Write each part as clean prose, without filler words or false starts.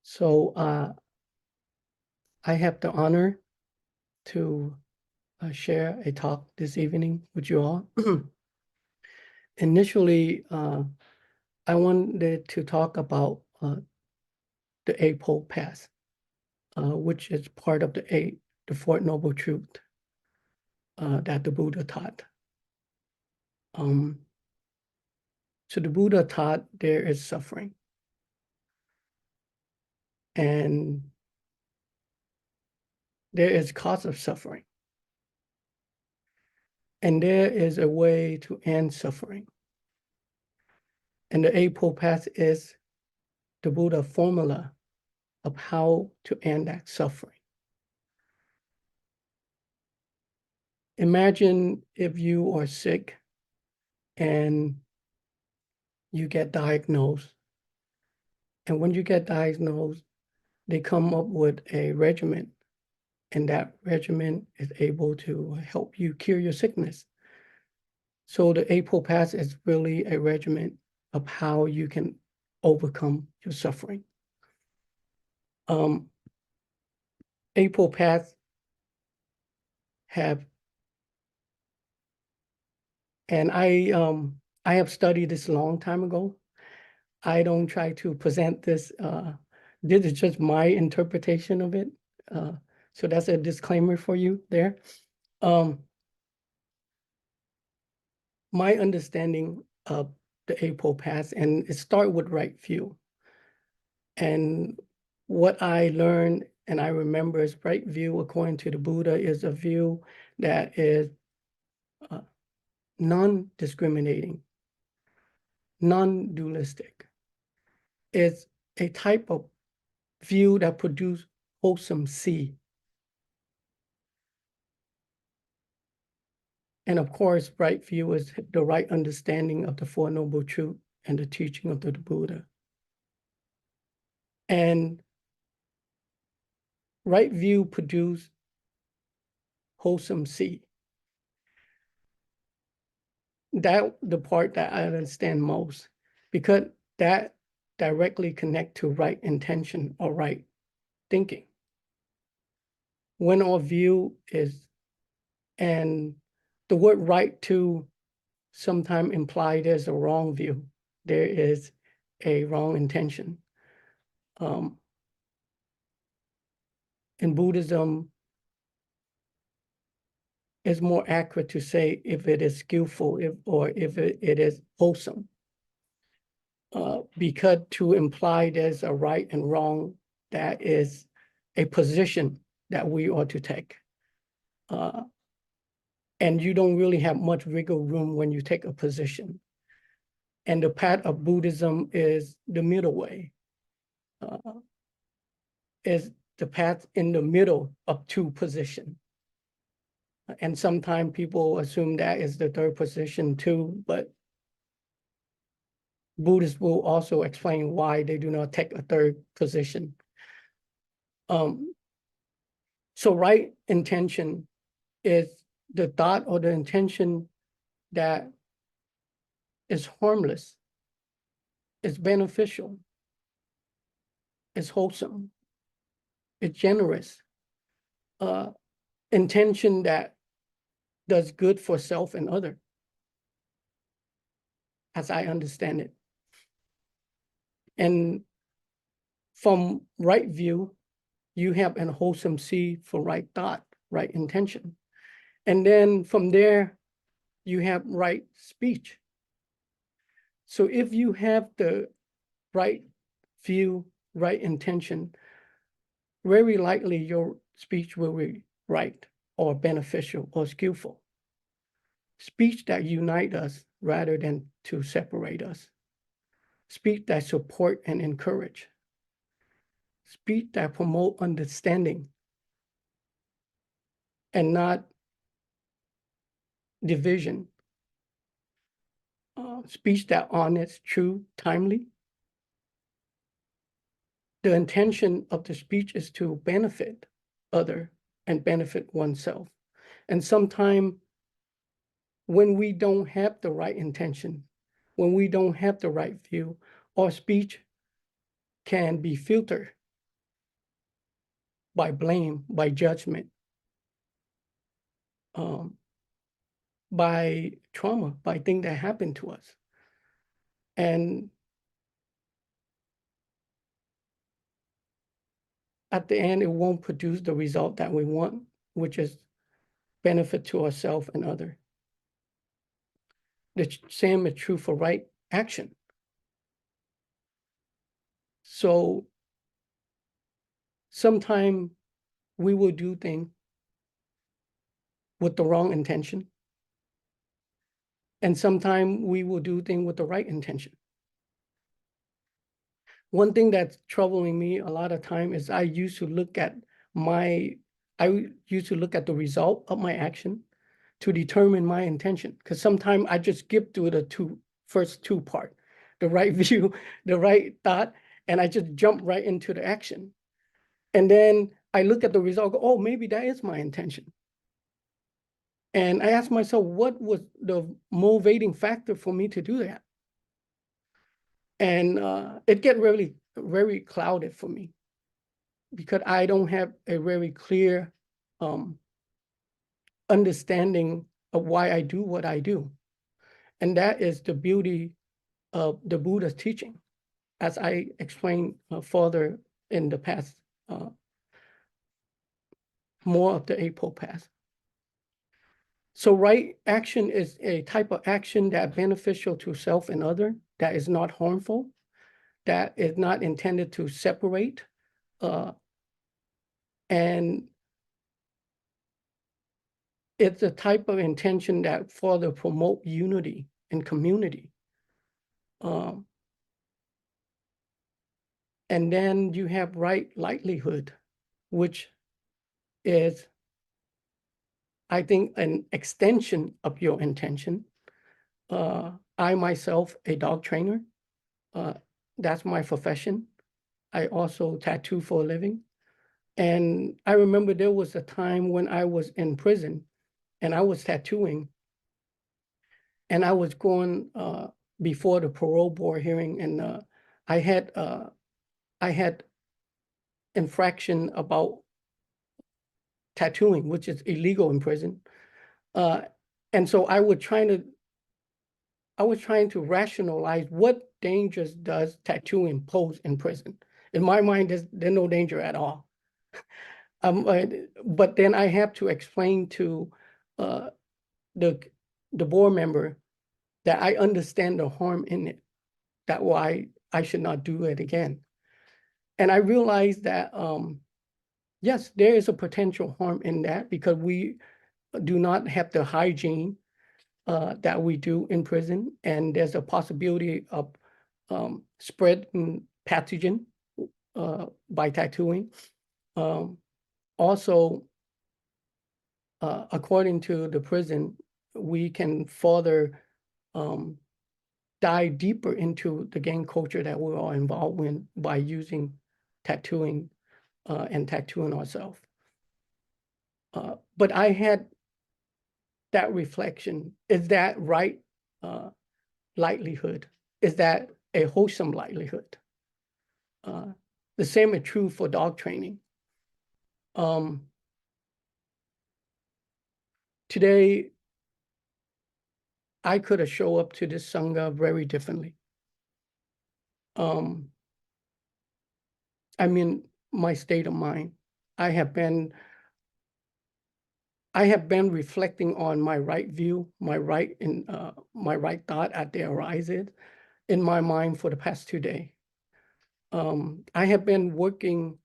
So I have the honor to share a talk this evening with you all. Initially, I wanted to talk about the Eightfold Path, which is part of the Fourth Noble Truth that the Buddha taught. So the Buddha taught there is suffering. And there is cause of suffering. And there is a way to end suffering. And the Eightfold Path is the Buddha formula of how to end that suffering. Imagine if you are sick and you get diagnosed. And when you get diagnosed, they come up with a regimen. And that regimen is able to help you cure your sickness. So the Eightfold Path is really a regimen of how you can overcome your suffering. Eightfold Path have, and I have studied this a long time ago. I don't try to present this. This is just my interpretation of it. So that's a disclaimer for you there. My understanding of the Eightfold Path, and it starts with right view. And what I learned and I remember is right view, according to the Buddha, is a view that is non-discriminating, non-dualistic. It's a type of view that produces wholesome seed. And of course, right view is the right understanding of the Four Noble Truths and the teaching of the Buddha. And right view produces wholesome seed. That's the part that I understand most, because that directly connects to right intention or right thinking. When our view is, and the word right to sometimes imply there's a wrong view. There is a wrong intention. In Buddhism, it's more accurate to say if it is skillful or if it is wholesome. Because to imply there's a right and wrong, that is a position that we ought to take. And you don't really have much wiggle room when you take a position. And the path of Buddhism is the middle way, is the path in the middle of two positions. And sometimes people assume that is the third position too, but Buddhists will also explain why they do not take a third position. So right intention is the thought or the intention that is harmless, is beneficial, is wholesome, it's generous, intention that does good for self and other, as I understand it. And from right view, you have an wholesome seed for right thought, right intention. And then from there, you have right speech. So if you have the right view, right intention, very likely your speech will be right or beneficial or skillful. Speech that unite us rather than to separate us. Speech that support and encourage. Speech that promote understanding and not division. Speech that honest, true, timely. The intention of the speech is to benefit other and benefit oneself. And sometimes when we don't have the right intention, when we don't have the right view, our speech can be filtered by blame, by judgment, by trauma, by things that happened to us. And at the end, it won't produce the result that we want, which is benefit to ourselves and others. The same is true for right action. So sometimes we will do things with the wrong intention. And sometimes we will do things with the right intention. One thing that's troubling me a lot of time is I used to look at the result of my action to determine my intention. Because sometimes I just skip through the first two parts, the right view, the right thought, and I just jump right into the action. And then I look at the result, go, oh, maybe that is my intention. And I ask myself, what was the motivating factor for me to do that? And it get really, very clouded for me because I don't have a very clear understanding of why I do what I do. And that is the beauty of the Buddha's teaching, as I explained further in the past, more of the Eightfold Path. So right action is a type of action that is beneficial to self and other, that is not harmful, that is not intended to separate, and it's a type of intention that further promote unity and community. And then you have right livelihood, which is, I think, an extension of your intention. I myself, a dog trainer, that's my profession. I also tattoo for a living. And I remember there was a time when I was in prison and I was tattooing, and I was going before the parole board hearing, and I had infraction about tattooing, which is illegal in prison. And so I was trying to rationalize what dangers does tattooing pose in prison. In my mind, there's no danger at all. But then I have to explain to the board member that I understand the harm in it, that why I should not do it again. And I realized that, yes, there is a potential harm in that because we do not have the hygiene that we do in prison, and there's a possibility of spreading pathogen by tattooing. Also, according to the prison, we can further dive deeper into the gang culture that we're all involved in by using tattooing and tattooing ourselves. But I had that reflection. Is that right livelihood? Is that a wholesome livelihood? The same is true for dog training. Today, I could have shown up to this sangha very differently. I mean, my state of mind. I have been reflecting on my right view, my right thought as they arises in my mind for the past 2 days. I have been working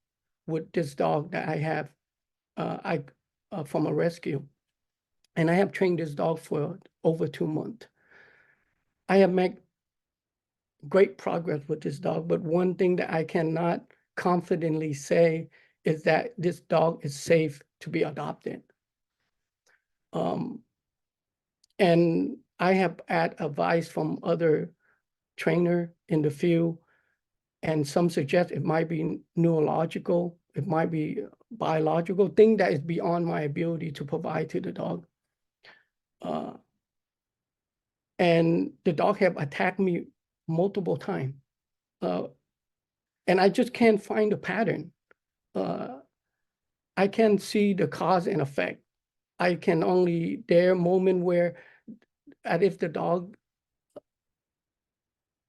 with this dog that I have from a rescue, and I have trained this dog for over 2 months. I have made great progress with this dog, but one thing that I cannot confidently say is that this dog is safe to be adopted. And I have had advice from other trainers in the field, and some suggest it might be neurological, it might be biological, thing that is beyond my ability to provide to the dog. And the dog have attacked me multiple times. And I just can't find a pattern. I can see the cause and effect. I can only, there moment where, if the dog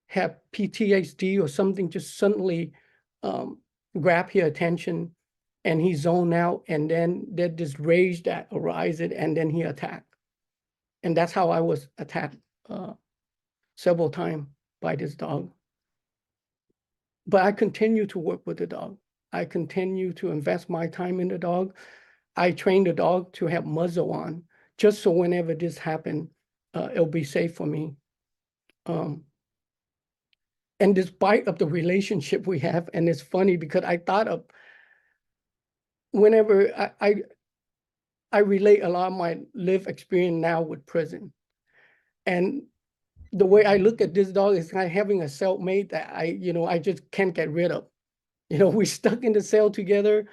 have PTSD or something just suddenly grab your attention and he zone out, and then there's this rage that arises and then he attack. And that's how I was attacked several times by this dog. But I continue to work with the dog. I continue to invest my time in the dog. I train the dog to have muzzle on, just so whenever this happens, it'll be safe for me. And despite of the relationship we have, and it's funny because I thought of whenever I relate a lot of my lived experience now with prison. And the way I look at this dog is kind of having a cellmate that I just can't get rid of. We stuck in the cell together.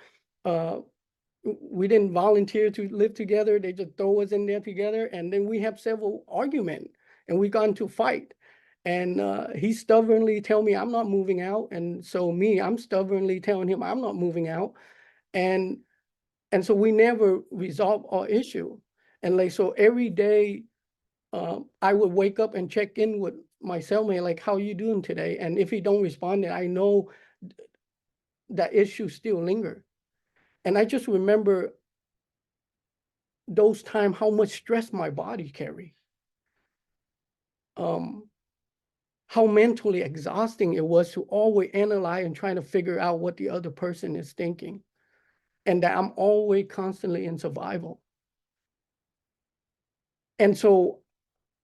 We didn't volunteer to live together. They just throw us in there together. And then we have several arguments and we got into fight. And he stubbornly tell me I'm not moving out. And so I'm stubbornly telling him I'm not moving out. And so we never resolve our issue. And like, so every day I would wake up and check in with my cellmate, like, how you doing today? And if he don't respond, then I know that issue still linger. And I just remember those times, how much stress my body carry. How mentally exhausting it was to always analyze and trying to figure out what the other person is thinking. And that I'm always constantly in survival. And so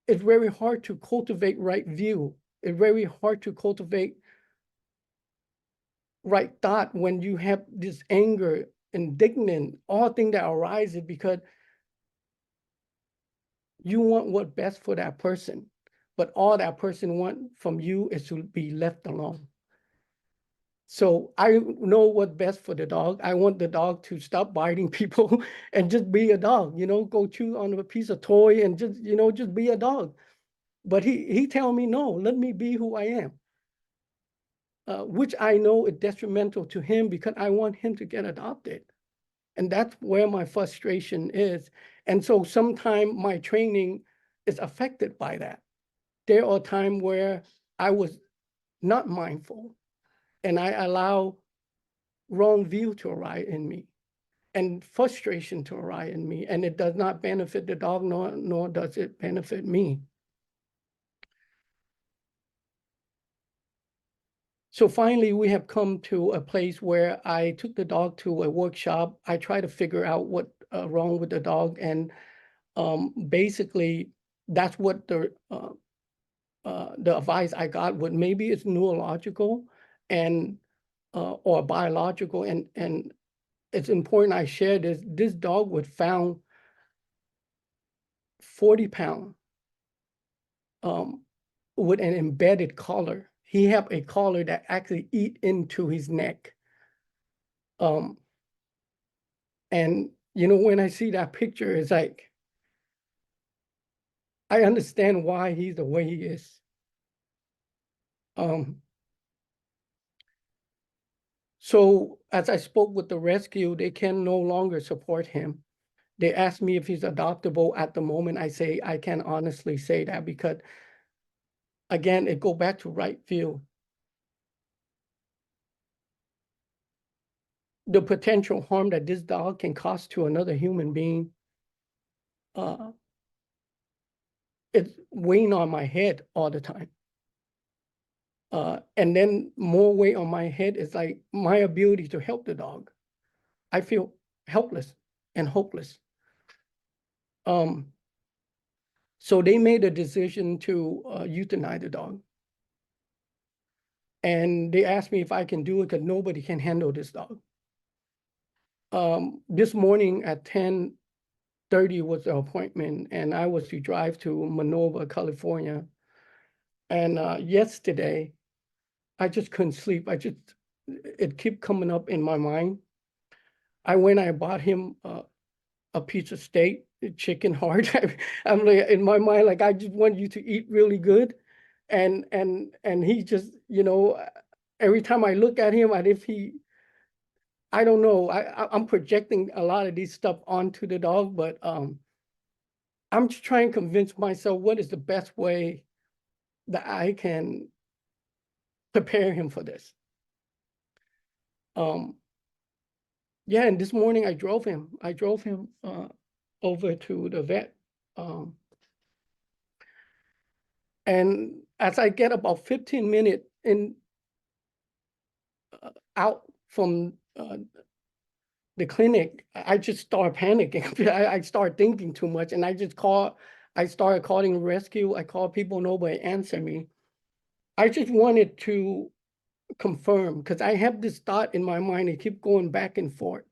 it's very hard to cultivate right view. It's very hard to cultivate right thought when you have this anger, indignant, all things that arises because you want what's best for that person, but all that person wants from you is to be left alone. So I know what's best for the dog. I want the dog to stop biting people and just be a dog, go chew on a piece of toy and just be a dog. But he tell me, no, let me be who I am. Which I know is detrimental to him because I want him to get adopted. And that's where my frustration is. And so sometimes my training is affected by that. There are times where I was not mindful and I allow wrong view to arise in me and frustration to arise in me. And it does not benefit the dog, nor does it benefit me. So finally, we have come to a place where I took the dog to a workshop. I try to figure out what's wrong with the dog. And basically, that's what the advice I got was maybe it's neurological and or biological. And it's important I share this dog was found 40 pounds with an embedded collar. He had a collar that actually eat into his neck. And when I see that picture, it's like, I understand why he's the way he is. So as I spoke with the rescue, they can no longer support him. They asked me if he's adoptable. At the moment, I say I can honestly say that because, again, it go back to right view. The potential harm that this dog can cause to another human being, it's weighing on my head all the time. And then more weight on my head is like my ability to help the dog. I feel helpless and hopeless. So they made a decision to euthanize the dog. And they asked me if I can do it because nobody can handle this dog. This morning at 10:30 was the appointment, and I was to drive to Manova, California. And yesterday, I just couldn't sleep. It kept coming up in my mind. I bought him a piece of steak, chicken heart. I'm like, in my mind, like, I just want you to eat really good. And he just, every time I look at him, and if he I don't know. I'm projecting a lot of these stuff onto the dog, but I'm just trying to convince myself what is the best way that I can prepare him for this. Yeah, and this morning I drove him over to the vet. And as I get about 15 minutes out from the clinic, I just start panicking. I start thinking too much, and I started calling rescue. I called people, nobody answered me. I just wanted to confirm, because I have this thought in my mind, it keep going back and forth.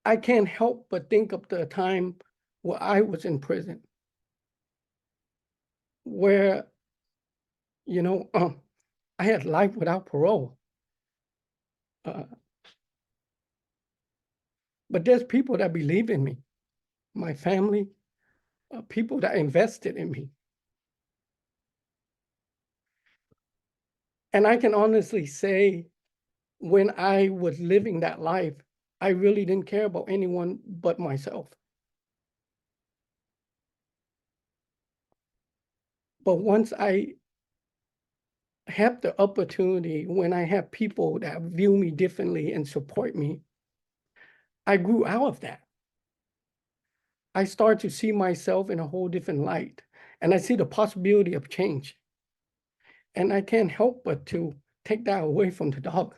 I can't help but think of the time where I was in prison, where, you know, I had life without parole. But there's people that believe in me, my family, people that invested in me. And I can honestly say, when I was living that life, I really didn't care about anyone but myself. But once I have the opportunity, when I have people that view me differently and support me, I grew out of that. I start to see myself in a whole different light, and I see the possibility of change. And I can't help but to take that away from the dog.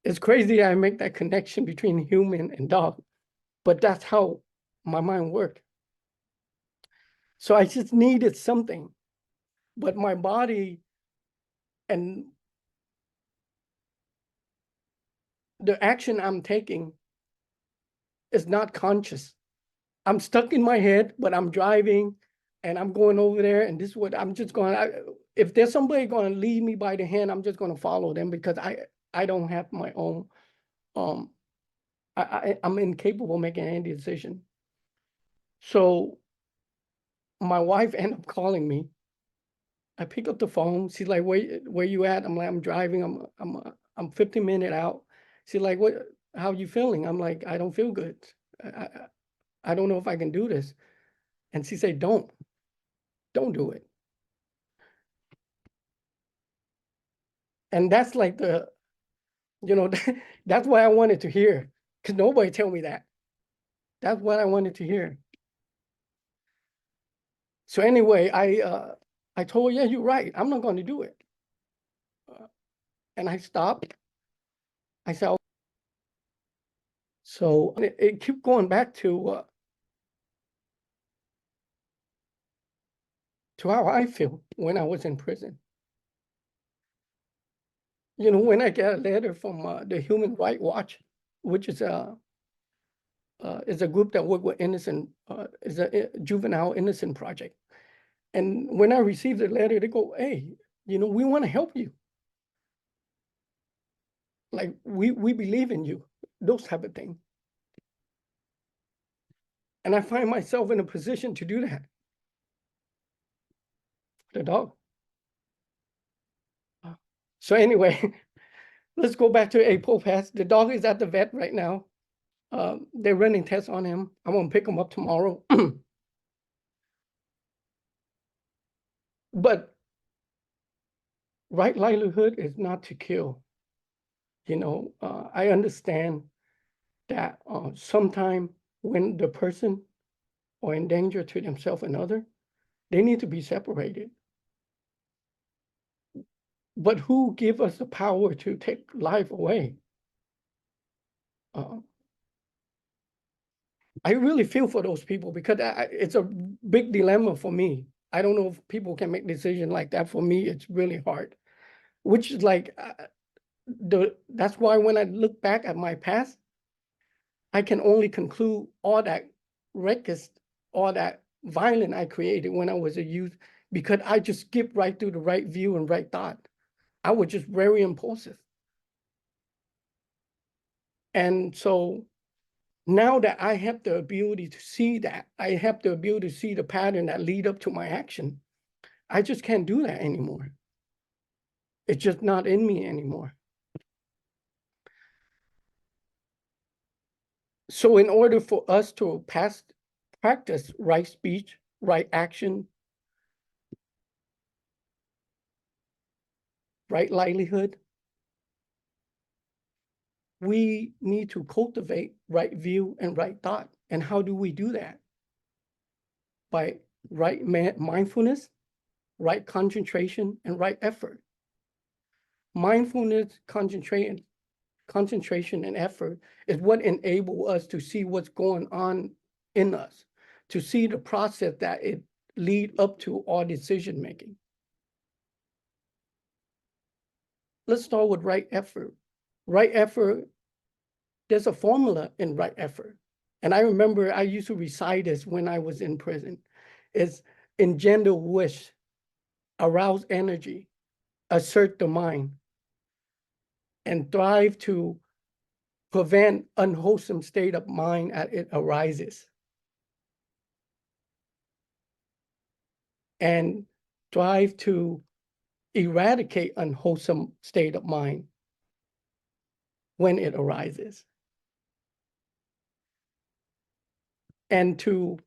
It's crazy that I make that connection between human and dog, but that's how my mind works. So I just needed something, but my body and the action I'm taking is not conscious. I'm stuck in my head, but I'm driving and I'm going over there, and this is what I'm just going, if there's somebody going to lead me by the hand, I'm just going to follow them, because I don't have my own, I'm incapable of making any decision. So my wife ended up calling me. I pick up the phone. She's like, where you at? I'm like, I'm driving. I'm 15 minutes out. She's like, how you feeling? I'm like, I don't feel good. I don't know if I can do this. And she said, don't do it. And that's like that's what I wanted to hear, because nobody tell me that. That's what I wanted to hear. So anyway, I told her, yeah, you're right. I'm not going to do it. And I stopped. I said, so it kept going back to how I feel when I was in prison. When I get a letter from the Human Rights Watch, which is a group that work with innocent, is a juvenile innocent project. And when I received the letter, they go, hey, we want to help you. Like, we believe in you, those type of things. And I find myself in a position to do that. The dog. So anyway, let's go back to Eightfold Path. The dog is at the vet right now. They're running tests on him. I'm going to pick him up tomorrow. But right livelihood is not to kill. I understand that sometimes when the person are in danger to themselves and other, they need to be separated. But who give us the power to take life away? I really feel for those people, because it's a big dilemma for me. I don't know if people can make decisions like that. For me, it's really hard, which is like, that's why when I look back at my past, I can only conclude all that ruckus, all that violence I created when I was a youth, because I just skipped right through the right view and right thought. I was just very impulsive. And so Now that I have the ability to see that, I have the ability to see the pattern that lead up to my action, I just can't do that anymore. It's just not in me anymore. So in order for us to practice right speech, right action, right livelihood, we need to cultivate right view and right thought. And how do we do that? By right mindfulness, right concentration, and right effort. Mindfulness, concentration, and effort is what enable us to see what's going on in us, to see the process that it lead up to our decision making. Let's start with right effort. Right effort, there's a formula in right effort. And I remember I used to recite this when I was in prison. It's engender wish, arouse energy, assert the mind, and thrive to prevent unwholesome state of mind as it arises. And strive to eradicate unwholesome state of mind when it arises. And to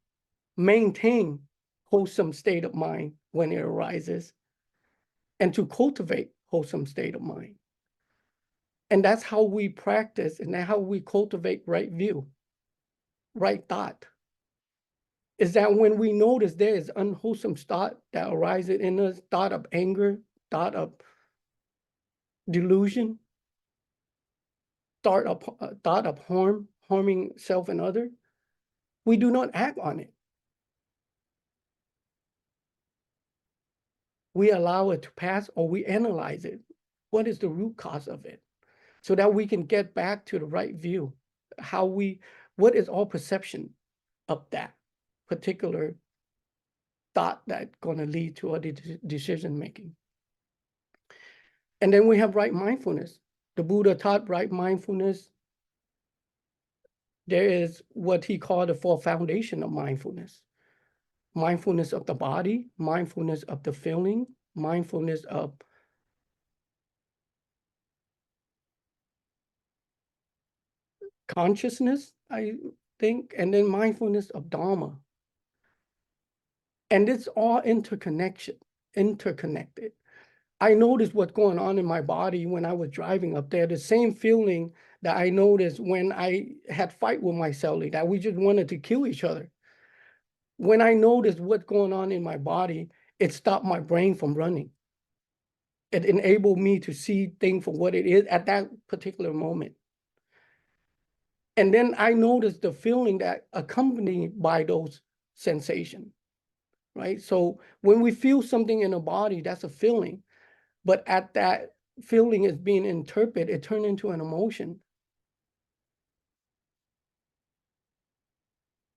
maintain wholesome state of mind when it arises, and to cultivate wholesome state of mind. And that's how we practice, and that's how we cultivate right view, right thought. Is that when we notice there is unwholesome thought that arises in us, thought of anger, thought of delusion, thought of harming self and other, we do not act on it. We allow it to pass, or we analyze it. What is the root cause of it? So that we can get back to the right view. What is our perception of that particular thought that's going to lead to our decision making? And then we have right mindfulness. The Buddha taught right mindfulness. There is what he called the four foundation of mindfulness. Mindfulness of the body, mindfulness of the feeling, mindfulness of consciousness, I think, and then mindfulness of dharma. And it's all interconnected. I noticed what's going on in my body when I was driving up there, the same feeling that I noticed when I had fight with my cellie, that we just wanted to kill each other. When I noticed what's going on in my body, it stopped my brain from running. It enabled me to see things for what it is at that particular moment. And then I noticed the feeling that accompanied by those sensations, right? So when we feel something in the body, that's a feeling. But at that feeling is being interpreted, it turned into an emotion.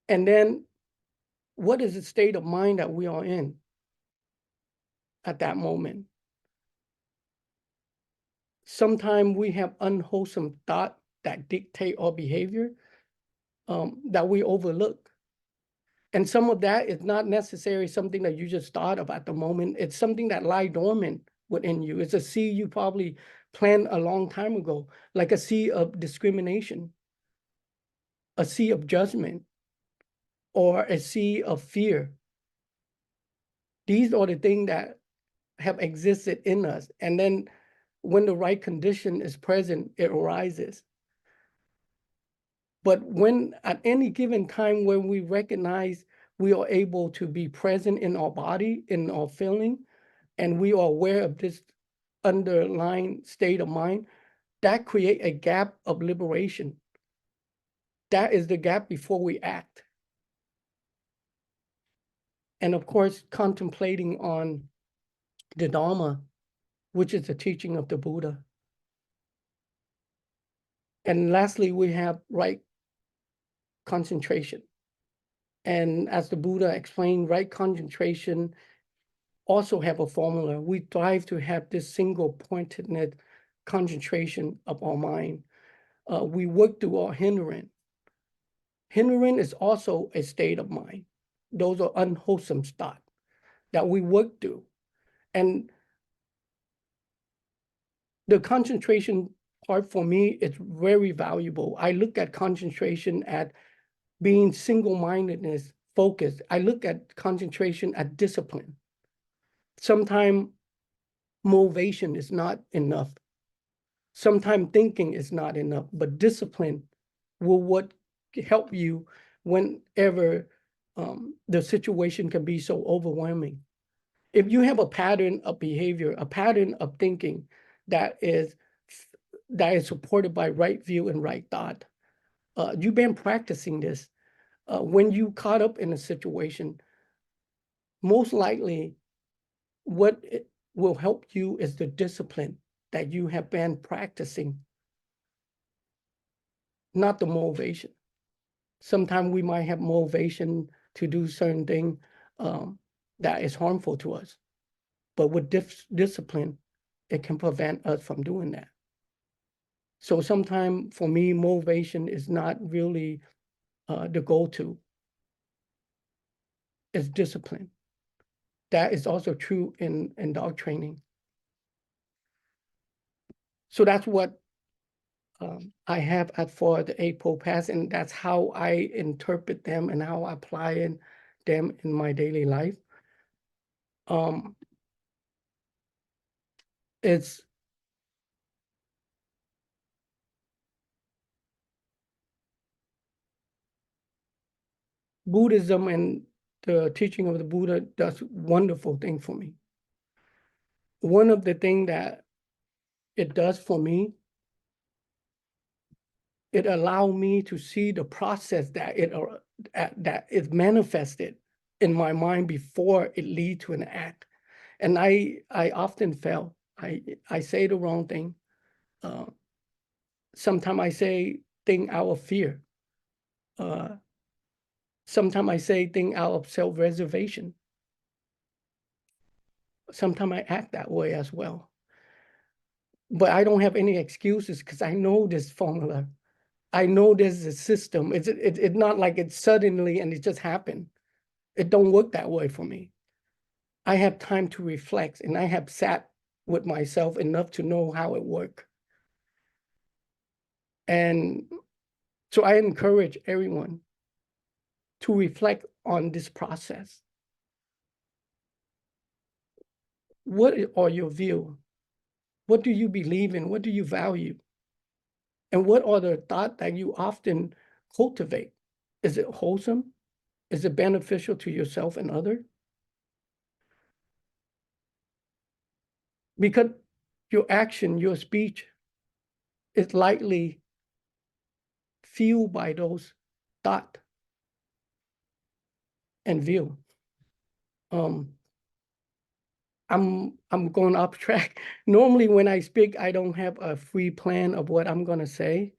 And then what is the state of mind that we are in at that moment? Sometimes we have unwholesome thought that dictate our behavior that we overlook. And some of that is not necessarily something that you just thought of at the moment. It's something that lies dormant within you. It's a seed you probably planted a long time ago, like a seed of discrimination, a seed of judgment, or a seed of fear. These are the things that have existed in us. And then when the right condition is present, it arises. But when at any given time when we recognize we are able to be present in our body, in our feeling, and we are aware of this underlying state of mind, that creates a gap of liberation. That is the gap before we act. And of course, contemplating on the Dharma, which is the teaching of the Buddha. And lastly, we have right concentration. And as the Buddha explained, right concentration also have a formula. We strive to have this single pointedness concentration of our mind. We work through our hindrance. Hindering is also a state of mind. Those are unwholesome thoughts that we work through. And the concentration part for me is very valuable. I look at concentration at being single-mindedness, focused. I look at concentration at discipline. Sometimes motivation is not enough. Sometimes thinking is not enough, but discipline will what help you whenever the situation can be so overwhelming. If you have a pattern of behavior, a pattern of thinking that is supported by right view and right thought, you've been practicing this. When you caught up in a situation, most likely what will help you is the discipline that you have been practicing, not the motivation. Sometimes we might have motivation to do certain thing that is harmful to us, but with discipline, it can prevent us from doing that. So sometimes for me, motivation is not really the go-to. It's discipline. That is also true in dog training. So that's what I have for the Eightfold Path, and that's how I interpret them and how I apply them in my daily life. It's Buddhism and the teaching of the Buddha does wonderful thing for me. One of the things that it does for me, it allows me to see the process that is manifested in my mind before it leads to an act. And I often fail. I say the wrong thing. Sometimes I say things out of fear. Sometimes I say things out of self-reservation. Sometimes I act that way as well. But I don't have any excuses because I know this formula. I know there's a system. It's not like it's suddenly and it just happened. It don't work that way for me. I have time to reflect, and I have sat with myself enough to know how it works. And so I encourage everyone to reflect on this process. What are your views? What do you believe in? What do you value? And what are the thoughts that you often cultivate? Is it wholesome? Is it beneficial to yourself and others? Because your action, your speech is likely fueled by those thoughts and view. I'm going off track. Normally when I speak, I don't have a free plan of what I'm going to say.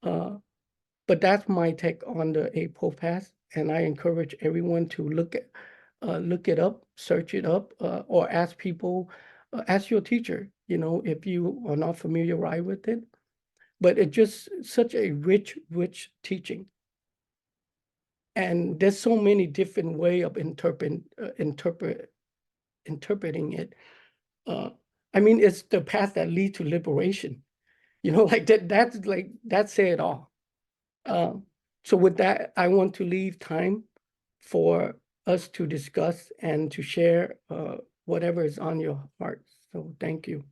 But that's my take on the Eightfold Path, and I encourage everyone to look it up, search it up, or ask people, ask your teacher, if you are not familiar with it. But it's just such a rich teaching. And there's so many different ways of interpreting it. I mean, it's the path that leads to liberation. Like that say it all. So with that, I want to leave time for us to discuss and to share whatever is on your heart. So thank you.